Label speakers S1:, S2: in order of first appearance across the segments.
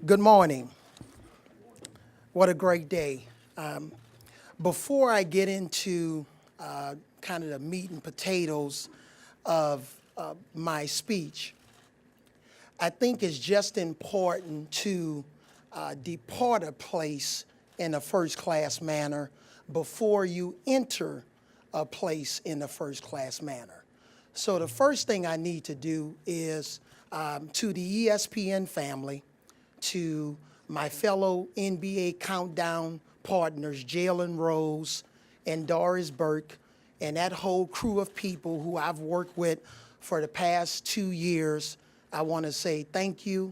S1: Good morning. What a great day. Before I get into kind of the meat and potatoes of my speech, I think it's just important to depart a place in a first-class manner before you enter a place in a first-class manner. So the first thing I need to do is to the ESPN family, to my fellow NBA Countdown partners, Jalen Rose and Doris Burke, and that whole crew of people who I've worked with for the past 2 years, I want to say thank you.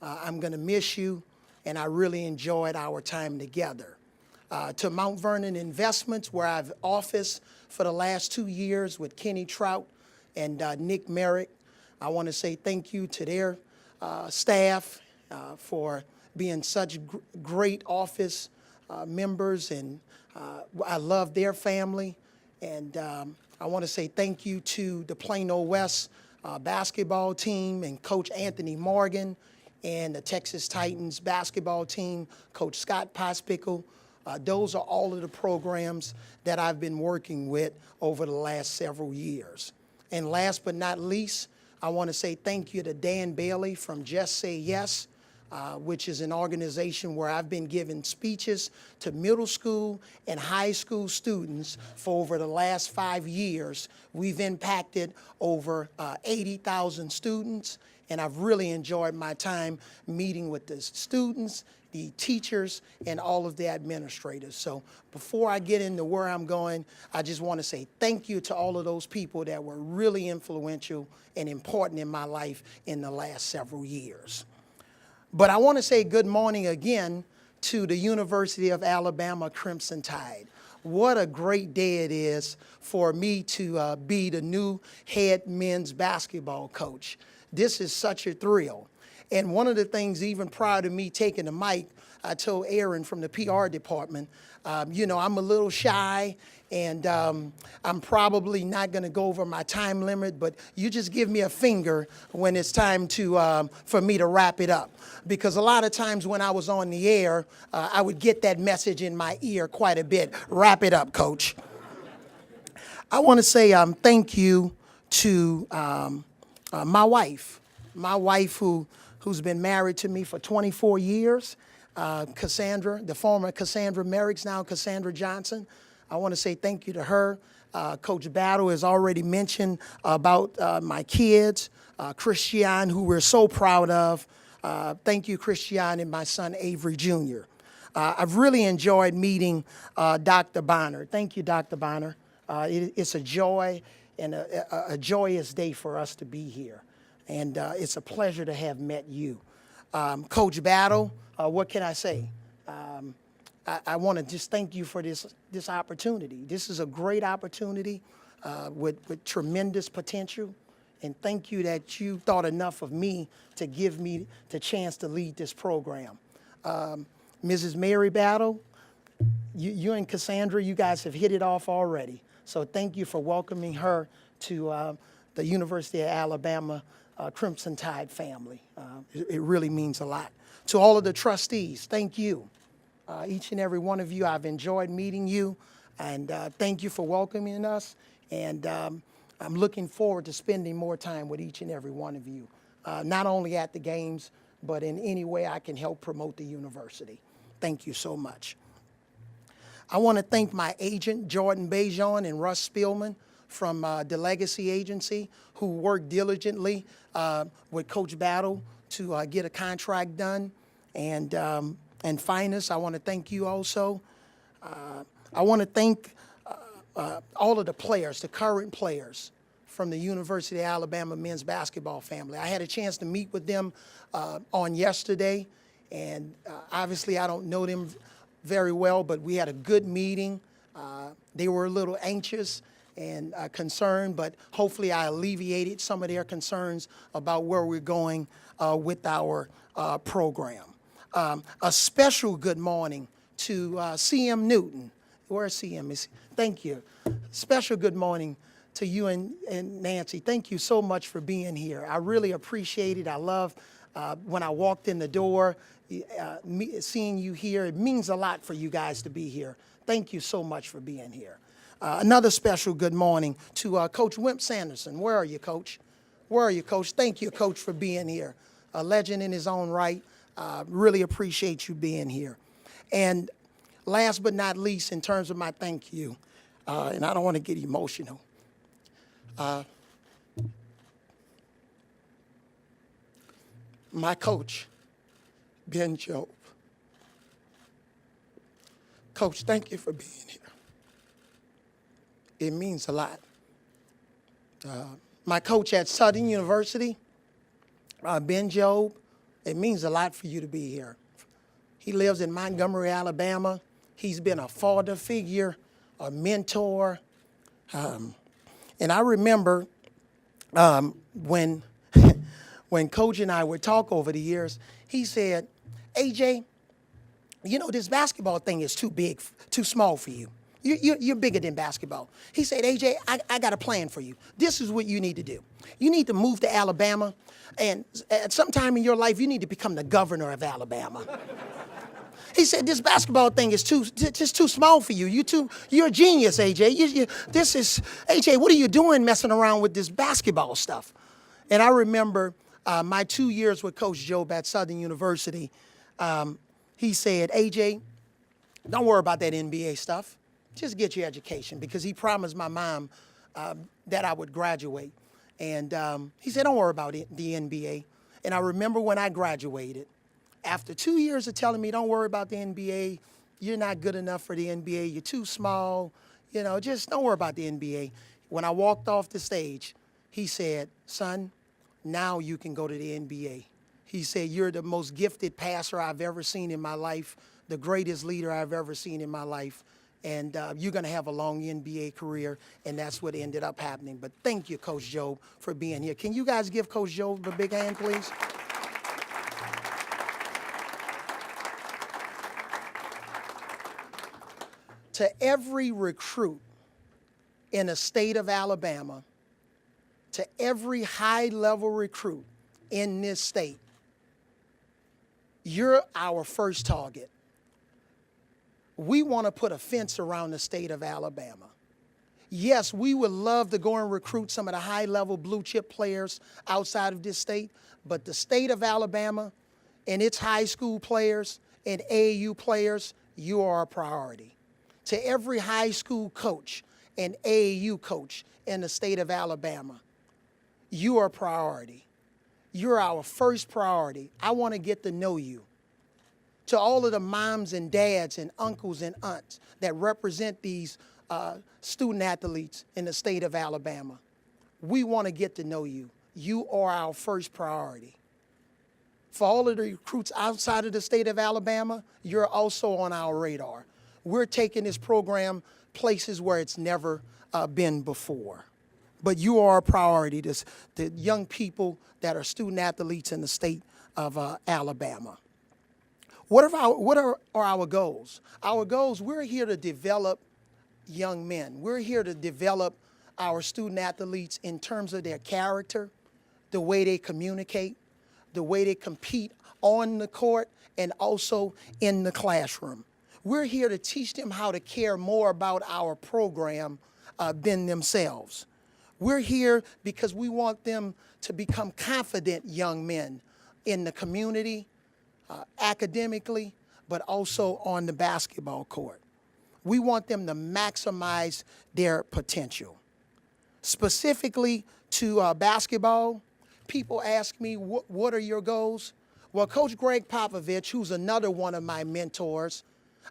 S1: I'm going to miss you, and I really enjoyed our time together. To Mount Vernon Investments, where I've officed for the last 2 years with Kenny Trout and Nick Merrick, I want to say thank you to their staff for being such great office members, and I love their family. And I want to say thank you to the Plano West basketball team and Coach Anthony Morgan, and the Texas Titans basketball team, Coach Scott Pospickle. Those are all of the programs that I've been working with over the last several years. And last but not least, I want to say thank you to Dan Bailey from Just Say Yes, which is an organization where I've been giving speeches to middle school and high school students for over the last 5 years. We've impacted over 80,000 students, and I've really enjoyed my time meeting with the students, the teachers, and all of the administrators. So before I get into where I'm going, I just want to say thank you to all of those people that were really influential and important in my life in the last several years. But I want to say good morning again to the University of Alabama Crimson Tide. What a great day it is for me to be the new head men's basketball coach. This is such a thrill. And one of the things, even prior to me taking the mic, I told Aaron from the PR department, I'm a little shy, and I'm probably not going to go over my time limit, but you just give me a finger when it's time for me to wrap it up. Because a lot of times when I was on the air, I would get that message in my ear quite a bit. Wrap it up, Coach. I want to say thank you to my wife who's been married to me for 24 years, Cassandra, the former Cassandra Merrick's, now Cassandra Johnson. I want to say thank you to her. Coach Battle has already mentioned about my kids, Christian, who we're so proud of. Thank you, Christian, and my son, Avery Jr. I've really enjoyed meeting Dr. Bonner. Thank you, Dr. Bonner. It's a joy and a joyous day for us to be here. And it's a pleasure to have met you. Coach Battle, what can I say? I want to just thank you for this opportunity. This is a great opportunity with tremendous potential. And thank you that you thought enough of me to give me the chance to lead this program. Mrs. Mary Battle, you and Cassandra, you guys have hit it off already. So thank you for welcoming her to the University of Alabama Crimson Tide family. It really means a lot. To all of the trustees, thank you. Each and every one of you, I've enjoyed meeting you, and thank you for welcoming us. And I'm looking forward to spending more time with each and every one of you, not only at the games, but in any way I can help promote the university. Thank you so much. I want to thank my agent, Jordan Bejon and Russ Spielman from the Legacy Agency, who worked diligently with Coach Battle to get a contract done. And Finest, I want to thank you also. I want to thank all of the players, the current players from the University of Alabama men's basketball family. I had a chance to meet with them on yesterday, and obviously I don't know them very well, but we had a good meeting. They were a little anxious and concerned, but hopefully I alleviated some of their concerns about where we're going with our program. A special good morning to CM Newton. Where CM is? Thank you. Special good morning to you and Nancy. Thank you so much for being here. I really appreciate it. I love When I walked in the door, seeing you here, it means a lot for you guys to be here. Thank you so much for being here. Another special good morning to Coach Wimp Sanderson. Where are you, Coach? Where are you, Coach? Thank you, Coach, for being here. A legend in his own right. Really appreciate you being here. And last but not least, in terms of my thank you, and I don't want to get emotional, my coach, Ben Job. Coach, thank you for being here. It means a lot. My coach at Southern University, Ben Job, it means a lot for you to be here. He lives in Montgomery, Alabama. He's been a father figure, a mentor. And I remember when Coach and I would talk over the years, he said, AJ, you know, this basketball thing is too big, too small for you. You're bigger than basketball. He said, AJ, I got a plan for you. This is what you need to do. You need to move to Alabama, and at some time in your life, you need to become the governor of Alabama. He said, this basketball thing is just too small for you. You're a genius, AJ. AJ, what are you doing messing around with this basketball stuff? And I remember my 2 years with Coach Job at Southern University. He said, AJ, don't worry about that NBA stuff. Just get your education, because he promised my mom that I would graduate. And he said, don't worry about the NBA. And I remember when I graduated, after 2 years of telling me, don't worry about the NBA, you're not good enough for the NBA, you're too small, you know, just don't worry about the NBA. When I walked off the stage, he said, son, now you can go to the NBA. He said, you're the most gifted passer I've ever seen in my life, the greatest leader I've ever seen in my life, and you're going to have a long NBA career, and that's what ended up happening. But thank you, Coach Job, for being here. Can you guys give Coach Job a big hand, please? To every recruit in the state of Alabama, to every high-level recruit in this state, you're our first target. We want to put a fence around the state of Alabama. Yes, we would love to go and recruit some of the high-level blue-chip players outside of this state, but the state of Alabama and its high school players and AAU players, you are a priority. To every high school coach and AAU coach in the state of Alabama, you are a priority. You're our first priority. I want to get to know you. To all of the moms and dads and uncles and aunts that represent these student athletes in the state of Alabama, we want to get to know you. You are our first priority. For all of the recruits outside of the state of Alabama, you're also on our radar. We're taking this program places where it's never been before. But you are a priority, the young people that are student athletes in the state of Alabama. What are our goals? Our goals, we're here to develop young men. We're here to develop our student athletes in terms of their character, the way they communicate, the way they compete on the court and also in the classroom. We're here to teach them how to care more about our program than themselves. We're here because we want them to become confident young men in the community, academically, but also on the basketball court. We want them to maximize their potential. Specifically to basketball, people ask me, what are your goals? Well, Coach Greg Popovich, who's another one of my mentors,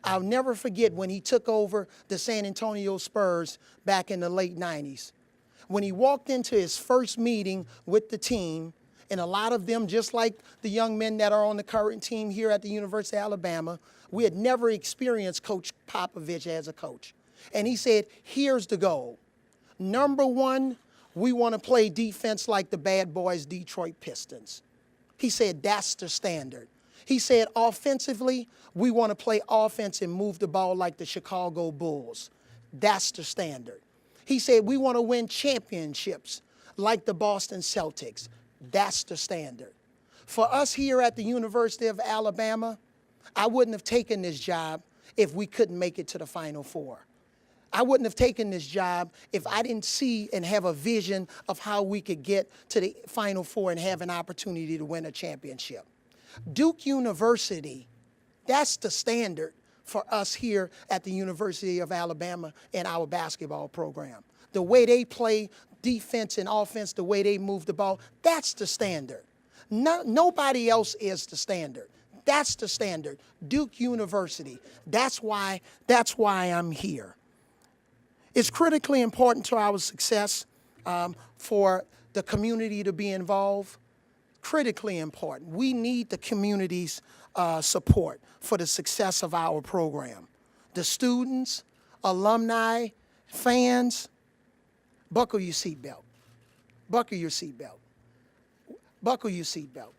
S1: I'll never forget when he took over the San Antonio Spurs back in the late 90s. When he walked into his first meeting with the team, and a lot of them, just like the young men that are on the current team here at the University of Alabama, we had never experienced Coach Popovich as a coach. And he said, here's the goal. Number one, we want to play defense like the bad boys Detroit Pistons. He said, that's the standard. He said, offensively, we want to play offense and move the ball like the Chicago Bulls. That's the standard. He said, we want to win championships like the Boston Celtics. That's the standard. For us here at the University of Alabama, I wouldn't have taken this job if we couldn't make it to the Final Four. I wouldn't have taken this job if I didn't see and have a vision of how we could get to the Final Four and have an opportunity to win a championship. Duke University, that's the standard for us here at the University of Alabama and our basketball program. The way they play defense and offense, the way they move the ball, that's the standard. Nobody else is the standard. That's the standard. Duke University. That's why I'm here. It's critically important to our success for the community to be involved. Critically important. We need the community's support for the success of our program. The students, alumni, fans, buckle your seatbelt. Buckle your seatbelt. Buckle your seatbelt.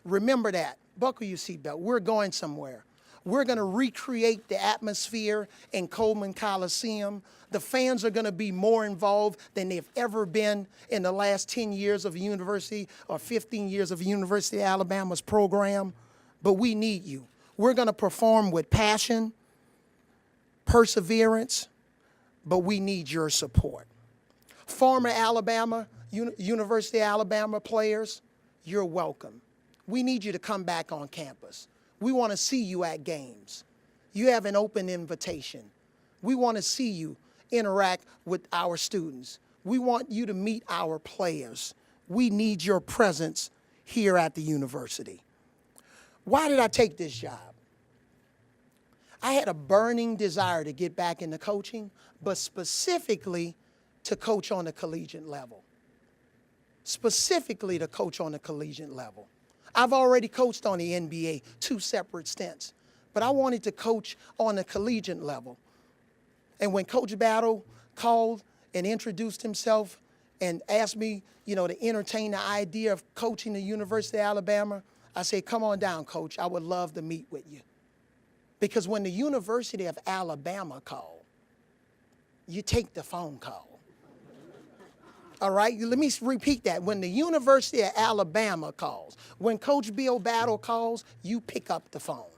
S1: Remember that. Buckle your seatbelt. We're going somewhere. We're going to recreate the atmosphere in Coleman Coliseum. The fans are going to be more involved than they've ever been in the last 10 years of university or 15 years of University of Alabama's program. But we need you. We're going to perform with passion, perseverance, but we need your support. Former Alabama, University of Alabama players, you're welcome. We need you to come back on campus. We want to see you at games. You have an open invitation. We want to see you interact with our students. We want you to meet our players. We need your presence here at the university. Why did I take this job? I had a burning desire to get back into coaching, but specifically to coach on the collegiate level. Specifically to coach on the collegiate level. I've already coached on the NBA, 2 separate stints, but I wanted to coach on the collegiate level. And when Coach Battle called and introduced himself and asked me, to entertain the idea of coaching the University of Alabama, I said, come on down, Coach. I would love to meet with you. Because when the University of Alabama called, you take the phone call. All right, let me repeat that. When the University of Alabama calls, when Coach Bill Battle calls, you pick up the phone.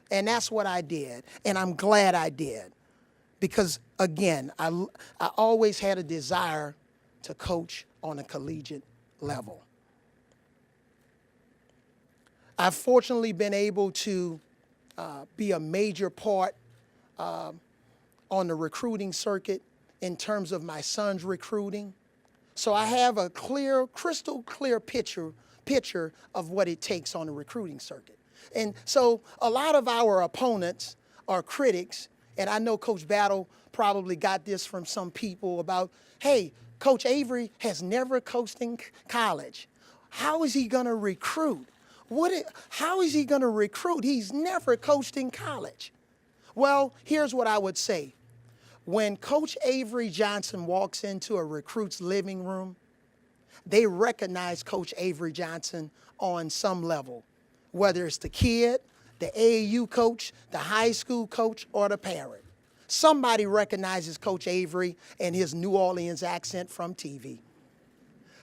S1: And that's what I did, and I'm glad I did. Because, again, I always had a desire to coach on a collegiate level. I've fortunately been able to be a major part on the recruiting circuit in terms of my son's recruiting. So I have a crystal clear picture of what it takes on the recruiting circuit. And so a lot of our opponents are critics, and I know Coach Battle probably got this from some people about, hey, Coach Avery has never coached in college. How is he going to recruit? How is he going to recruit? He's never coached in college. Well, here's what I would say. When Coach Avery Johnson walks into a recruit's living room, they recognize Coach Avery Johnson on some level, whether it's the kid, the AAU coach, the high school coach, or the parent. Somebody recognizes Coach Avery and his New Orleans accent from TV.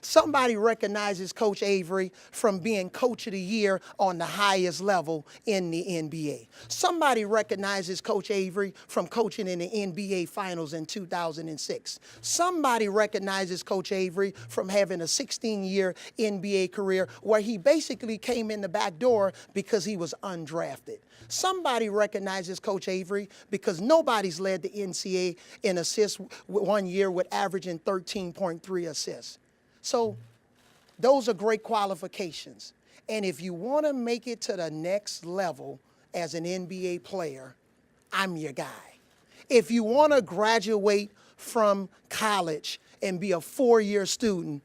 S1: Somebody recognizes Coach Avery from being Coach of the Year on the highest level in the NBA. Somebody recognizes Coach Avery from coaching in the NBA Finals in 2006. Somebody recognizes Coach Avery from having a 16-year NBA career where he basically came in the back door because he was undrafted. Somebody recognizes Coach Avery because nobody's led the NCAA in assists 1 year with averaging 13.3 assists. So those are great qualifications. And if you want to make it to the next level as an NBA player, I'm your guy. If you want to graduate from college and be a 4-year student,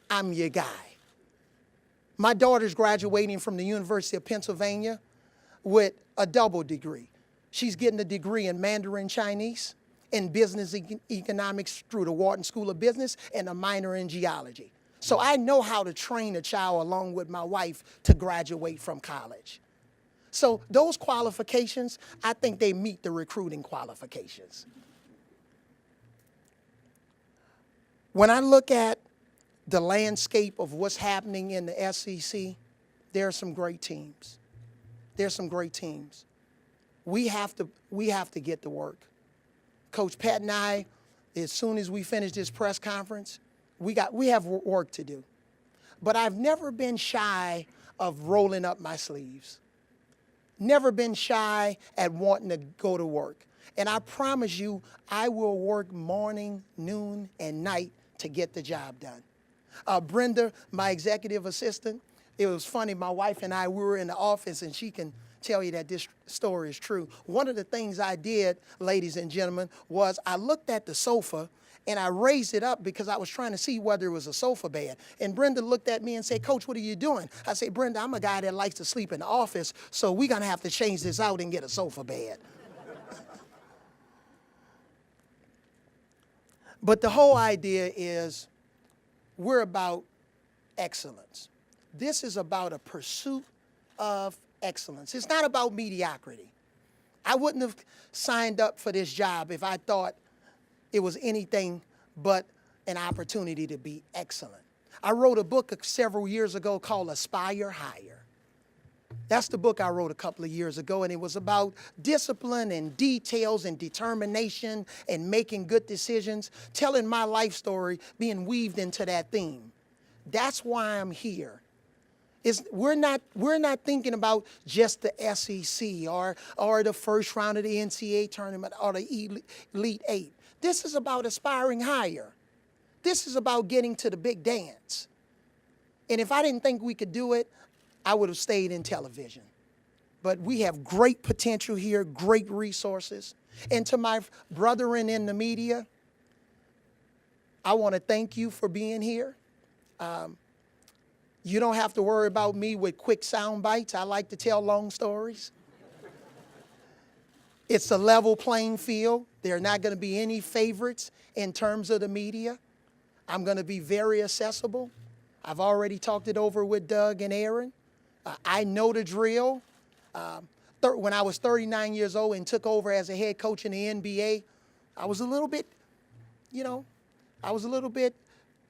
S1: I'm your guy. My daughter's graduating from the University of Pennsylvania with a double degree. She's getting a degree in Mandarin Chinese, in business economics through the Wharton School of Business, and a minor in geology. So I know how to train a child along with my wife to graduate from college. So those qualifications, I think they meet the recruiting qualifications. When I look at the landscape of what's happening in the SEC, there are some great teams. There's some great teams. We have to get to work. Coach Pat and I, as soon as we finish this press conference, we have work to do. But I've never been shy of rolling up my sleeves. Never been shy at wanting to go to work. And I promise you, I will work morning, noon, and night to get the job done. Brenda, my executive assistant, it was funny, my wife and I, we were in the office, and she can tell you that this story is true. One of the things I did, ladies and gentlemen, was I looked at the sofa and I raised it up because I was trying to see whether it was a sofa bed. And Brenda looked at me and said, "Coach, what are you doing?" I said, "Brenda, I'm a guy that likes to sleep in the office, so we're going to have to change this out and get a sofa bed." But the whole idea is we're about excellence. This is about a pursuit of excellence. It's not about mediocrity. I wouldn't have signed up for this job if I thought it was anything but an opportunity to be excellent. I wrote a book several years ago called Aspire Higher. That's the book I wrote a couple of years ago, and it was about discipline and details and determination and making good decisions, telling my life story, being weaved into that theme. That's why I'm here. We're not thinking about just the SEC or the first round of the NCAA tournament or the Elite Eight. This is about aspiring higher. This is about getting to the big dance. And if I didn't think we could do it, I would have stayed in television. But we have great potential here, great resources. And to my brethren in the media, I want to thank you for being here. You don't have to worry about me with quick sound bites. I like to tell long stories. It's a level playing field. There are not going to be any favorites in terms of the media. I'm going to be very accessible. I've already talked it over with Doug and Aaron. I know the drill. When I was 39 years old and took over as a head coach in the NBA, I was a little bit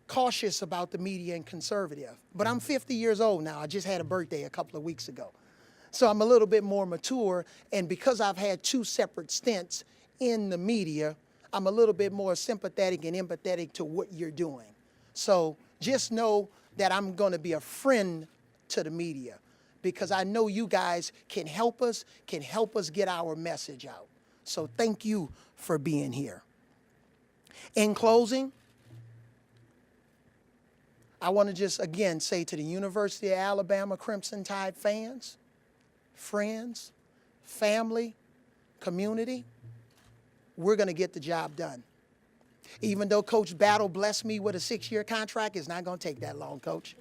S1: cautious about the media and conservative. But I'm 50 years old now. I just had a birthday a couple of weeks ago. So I'm a little bit more mature, and because I've had 2 separate stints in the media, I'm a little bit more sympathetic and empathetic to what you're doing. So just know that I'm going to be a friend to the media because I know you guys can help us get our message out. So thank you for being here. In closing, I want to just again say to the University of Alabama Crimson Tide fans, friends, family, community, we're going to get the job done. Even though Coach Battle blessed me with a 6-year contract, it's not going to take that long, Coach.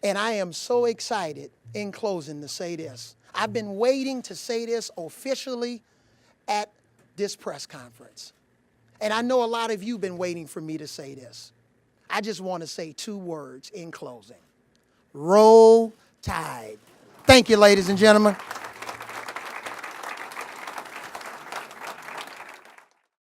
S1: And I am so excited in closing to say this. I've been waiting to say this officially at this press conference. And I know a lot of you have been waiting for me to say this. I just want to say 2 words in closing. Roll Tide. Thank you, ladies and gentlemen.